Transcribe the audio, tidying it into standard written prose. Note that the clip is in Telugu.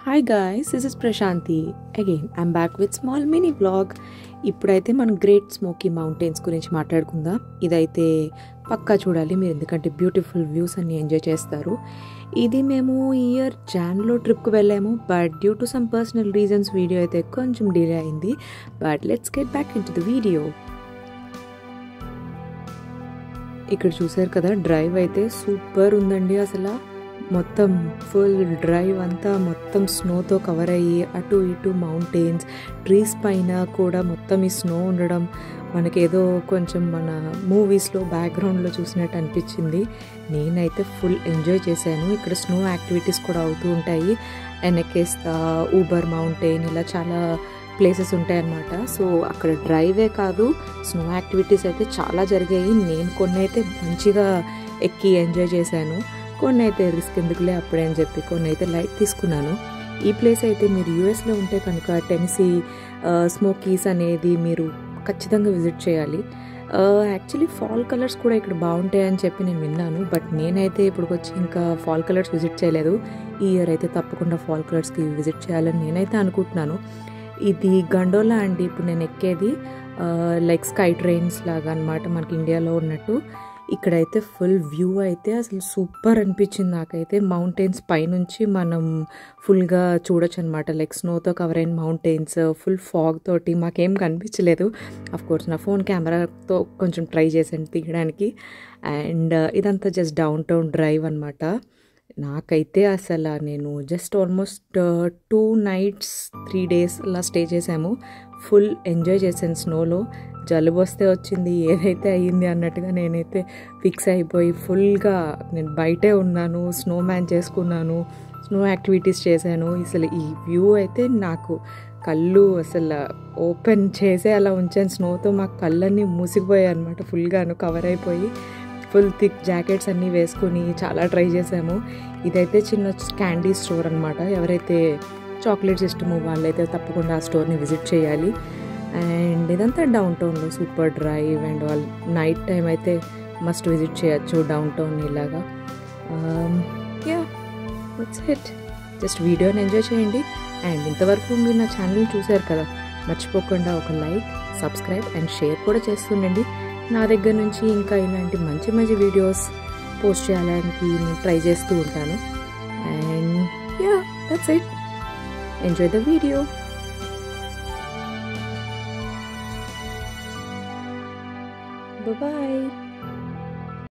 Hi guys, this is Prashanti. Again I'm back with small mini blog. ఇప్పుడైతే మనం గ్రేట్ స్మోకీ మౌంటైన్స్ గురించి మాట్లాడుకుందాం. ఇదైతే పక్కా చూడాలి మీరు, ఎందుకంటే బ్యూటిఫుల్ వ్యూస్ అన్ని ఎంజాయ్ చేస్తారు. ఇది మేము ఈ ఇయర్ జాన్లో ట్రిప్కి వెళ్ళాము, but due to some personal reasons video అయితే కొంచెం డిలే అయింది. But let's get back in to the video. ఇక్కడ చూసారు కదా, డ్రైవ్ అయితే సూపర్ ఉందండి. అసలు మొత్తం ఫుల్ డ్రైవ్ అంతా మొత్తం స్నోతో కవర్ అయ్యి అటు ఇటు మౌంటైన్స్, ట్రీస్ పైన కూడా మొత్తం ఈ స్నో ఉండడం మనకేదో కొంచెం మన మూవీస్లో బ్యాక్గ్రౌండ్లో చూసినట్టు అనిపించింది. నేనైతే ఫుల్ ఎంజాయ్ చేశాను. ఇక్కడ స్నో యాక్టివిటీస్ కూడా అవుతూ ఉంటాయి. ఎనకేస్తా, ఊబర్ మౌంటైన్, ఇలా చాలా ప్లేసెస్ ఉంటాయి అన్నమాట. సో అక్కడ డ్రైవే కాదు, స్నో యాక్టివిటీస్ అయితే చాలా జరిగాయి. నేను కొన్ని అయితే మంచిగా ఎక్కి ఎంజాయ్ చేశాను, కొన్ని అయితే రిస్క్ ఎందుకులే అప్పుడే అని చెప్పి కొన్ని అయితే లైట్ తీసుకున్నాను. ఈ ప్లేస్ అయితే మీరు యూఎస్లో ఉంటే కనుక టెనసీ స్మోకీస్ అనేది మీరు ఖచ్చితంగా విజిట్ చేయాలి. యాక్చువల్లీ ఫాల్ కలర్స్ కూడా ఇక్కడ బాగుంటాయని చెప్పి నేను విన్నాను, బట్ నేనైతే ఇప్పుడు వచ్చి ఇంకా ఫాల్ కలర్స్ విజిట్ చేయలేదు. ఈ ఇయర్ అయితే తప్పకుండా ఫాల్ కలర్స్కి విజిట్ చేయాలని నేనైతే అనుకుంటున్నాను. ఇది గండోలా అండి, ఇప్పుడు నేను ఎక్కేది లైక్ స్కై ట్రైన్స్ లాగా అనమాట, మనకి ఇండియాలో ఉన్నట్టు. ఇక్కడైతే ఫుల్ వ్యూ అయితే అసలు సూపర్ అనిపించింది నాకైతే. మౌంటైన్స్ పైనుంచి మనం ఫుల్గా చూడొచ్చు అనమాట, లైక్ స్నోతో కవర్ అయిన మౌంటైన్స్, ఫుల్ ఫాగ్ తోటి మాకేం కనిపించలేదు. అఫ్కోర్స్ నా ఫోన్ కెమెరాతో కొంచెం ట్రై చేశాను తీయడానికి. అండ్ ఇదంతా జస్ట్ డౌన్ టౌన్ డ్రైవ్ అనమాట. నాకైతే అసలు నేను జస్ట్ ఆల్మోస్ట్ 2 nights 3 days అలా స్టే చేసాము. ఫుల్ ఎంజాయ్ చేశాను స్నోలో. జలుబు వస్తే వచ్చింది, ఏదైతే అయ్యింది అన్నట్టుగా నేనైతే ఫిక్స్ అయిపోయి ఫుల్గా నేను బయటే ఉన్నాను, స్నో మ్యాన్ చేసుకున్నాను, స్నో యాక్టివిటీస్ చేశాను. అసలు ఈ వ్యూ అయితే నాకు కళ్ళు అసలు ఓపెన్ చేసే అలా ఉంచాను. స్నోతో మా కళ్ళన్నీ మూసిపోయాయి అనమాట, ఫుల్గాను కవర్ అయిపోయి. ఫుల్ థిక్ జాకెట్స్ అన్నీ వేసుకొని చాలా ట్రై చేసాము. ఇదైతే చిన్న క్యాండీ స్టోర్ అనమాట. ఎవరైతే చాక్లెట్స్ ఇష్టమో వాళ్ళైతే తప్పకుండా ఆ స్టోర్ని విజిట్ చేయాలి. అండ్ ఇదంతా డౌన్ టౌన్లో super drive and all. Night time అయితే మస్ట్ విజిట్ చేయొచ్చు డౌన్ టౌన్ ఇలాగా. Yeah, that's it. జస్ట్ వీడియోని ఎంజాయ్ చేయండి. అండ్ ఇంతవరకు మీరు నా ఛానల్ చూశారు కదా, మర్చిపోకుండా ఒక లైక్, సబ్స్క్రైబ్ అండ్ షేర్ కూడా చేస్తుండండి. నా దగ్గర నుంచి ఇంకా ఇలాంటి మంచి మంచి వీడియోస్ పోస్ట్ చేయడానికి నేను ట్రై చేస్తూ ఉంటాను. And yeah, that's it. Enjoy the video. Bye-bye.